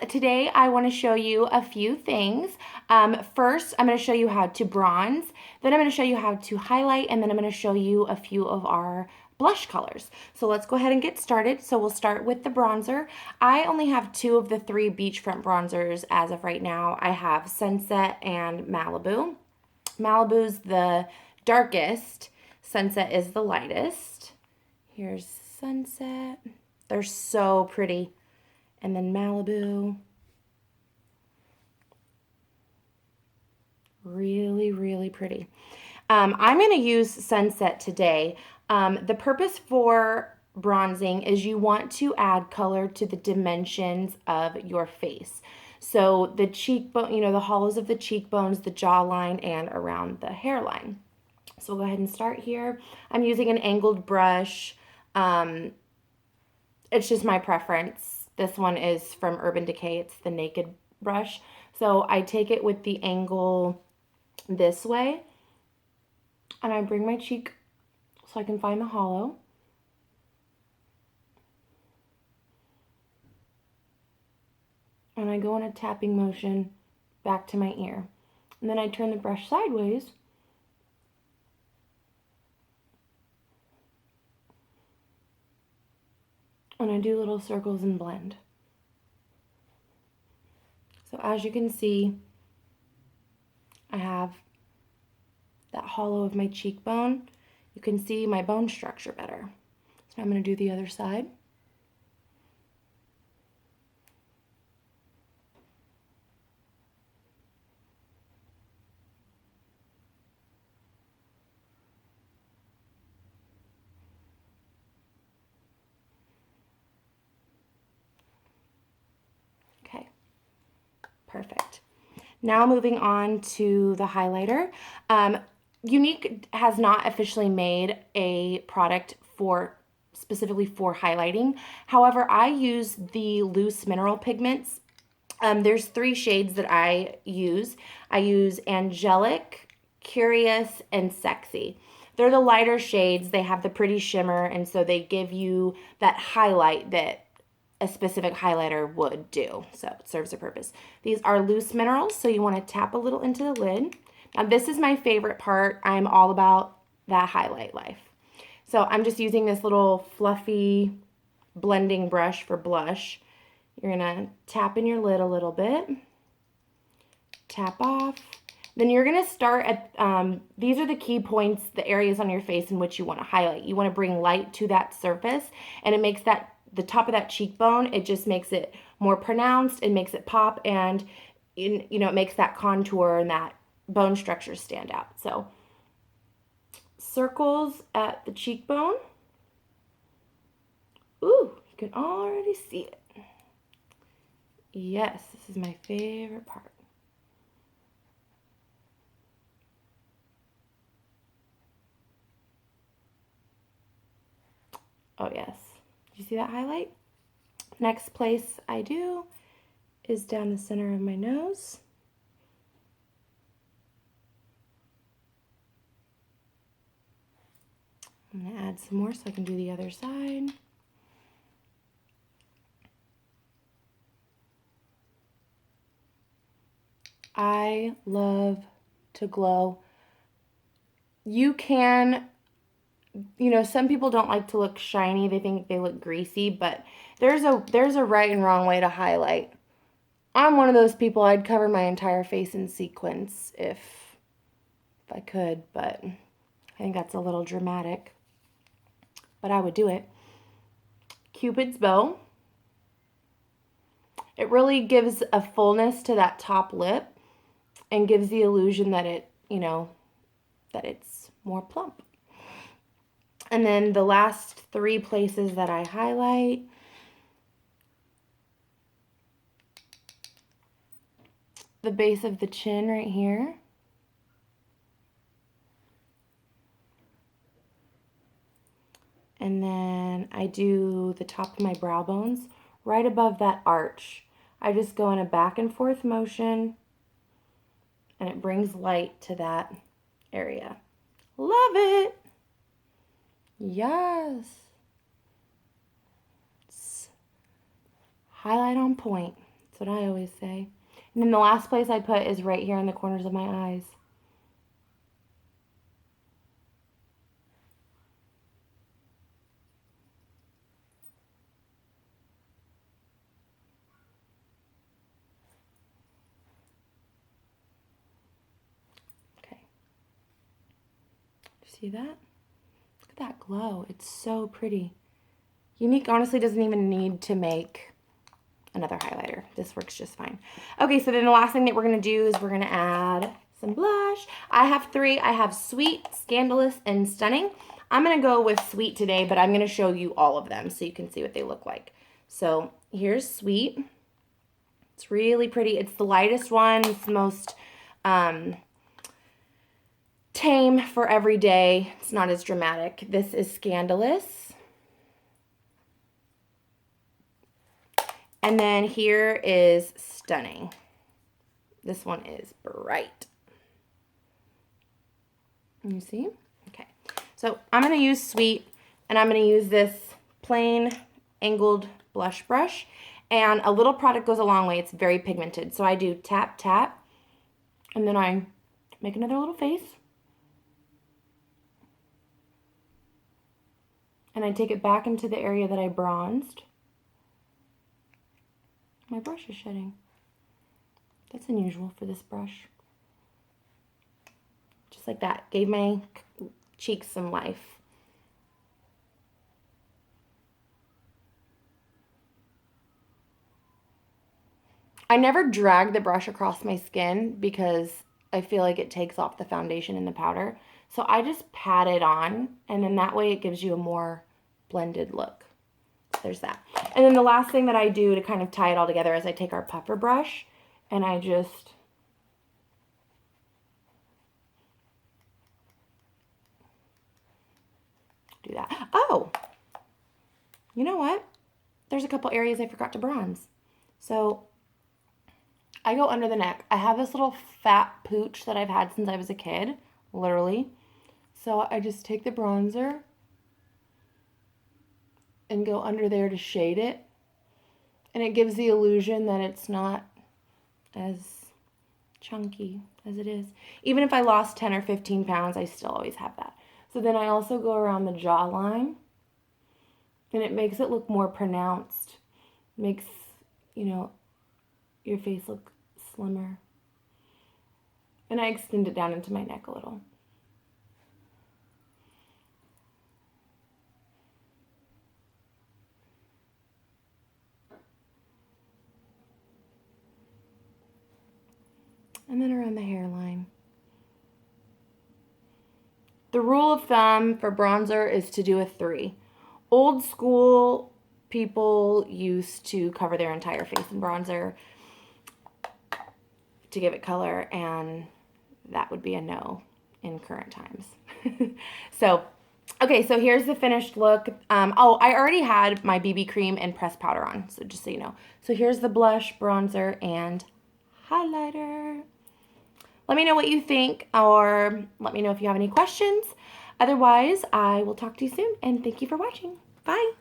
Today I want to show you a few things. First, I'm going to show you how to bronze, then I'm going to show you how to highlight, and then I'm going to show you a few of our blush colors. So let's go ahead and get started. So we'll start with the bronzer. I only have 2 of the 3 Beachfront bronzers as of right now. I have Sunset and Malibu. Malibu's the darkest, Sunset is the lightest. Here's Sunset. They're so pretty. And then Malibu. Really, really pretty. I'm going to use Sunset today. The purpose for bronzing is you want to add color to the dimensions of your face. So the cheekbone, the hollows of the cheekbones, the jawline, and around the hairline. So we'll go ahead and start here. I'm using an angled brush. It's just my preference. This one is from Urban Decay. It's the Naked brush. So I take it with the angle this way, and I bring my cheek so I can find the hollow. And I go in a tapping motion back to my ear. And then I turn the brush sideways. And I do little circles and blend. So as you can see, I have that hollow of my cheekbone. You can see my bone structure better. So I'm going to do the other side. Okay, perfect. Now moving on to the highlighter. Younique has not officially made a product specifically for highlighting. However, I use the loose mineral pigments. There's 3 shades that I use. I use Angelic, Curious, and Sexy. They're the lighter shades. They have the pretty shimmer, and so they give you that highlight that a specific highlighter would do. So it serves a purpose. These are loose minerals, so you want to tap a little into the lid. Now this is my favorite part. I'm all about that highlight life. So I'm just using this little fluffy blending brush for blush. You're going to tap in your lid a little bit. Tap off. Then you're going to start at, these are the key points, the areas on your face in which you want to highlight. You want to bring light to that surface, and it makes the top of that cheekbone, it just makes it more pronounced, it makes it pop, and it makes that contour and that bone structure stand out. So circles at the cheekbone. Ooh, you can already see it. Yes, this is my favorite part. Oh yes, did you see that highlight? Next place I do is down the center of my nose. I'm going to add some more so I can do the other side. I love to glow. You can, some people don't like to look shiny. They think they look greasy, but there's a right and wrong way to highlight. I'm one of those people, I'd cover my entire face in sequins if I could, but I think that's a little dramatic. But I would do it. Cupid's bow. It really gives a fullness to that top lip and gives the illusion that that it's more plump. And then the last 3 places that I highlight, the base of the chin right here. And then I do the top of my brow bones right above that arch. I just go in a back and forth motion, and it brings light to that area. Love it. Yes. It's highlight on point. That's what I always say. And then the last place I put is right here in the corners of my eyes. Okay. See that? Look at that glow. It's so pretty. Younique honestly doesn't even need to make another highlighter. This works just fine. Okay, so then the last thing that we're going to do is we're going to add some blush. I have 3. I have Sweet, Scandalous, and Stunning. I'm going to go with Sweet today, but I'm going to show you all of them so you can see what they look like. So here's Sweet. It's really pretty. It's the lightest one. It's the most tame for every day. It's not as dramatic. This is Scandalous. And then here is Stunning. This one is bright. You see? Okay. So I'm going to use Sweet, and I'm going to use this plain angled blush brush. And a little product goes a long way. It's very pigmented. So I do tap, tap, and then I make another little face. And I take it back into the area that I bronzed. My brush is shedding. That's unusual for this brush. Just like that. Gave my cheeks some life. I never drag the brush across my skin because I feel like it takes off the foundation and the powder. So I just pat it on, and then that way it gives you a more blended look. There's that. And then the last thing that I do to kind of tie it all together is I take our puffer brush and I just do that. Oh, you know what? There's a couple areas I forgot to bronze. So I go under the neck. I have this little fat pooch that I've had since I was a kid, literally. So I just take the bronzer and go under there to shade it. And it gives the illusion that it's not as chunky as it is. Even if I lost 10 or 15 pounds, I still always have that. So then I also go around the jawline, and it makes it look more pronounced. Makes, you know, your face look slimmer. And I extend it down into my neck a little. And then around the hairline. The rule of thumb for bronzer is to do a 3. Old school people used to cover their entire face in bronzer to give it color, and that would be a no in current times. So, okay, so here's the finished look. Oh, I already had my BB cream and pressed powder on, so just so you know. So here's the blush, bronzer, and highlighter. Let me know what you think, or let me know if you have any questions. Otherwise, I will talk to you soon, and thank you for watching. Bye.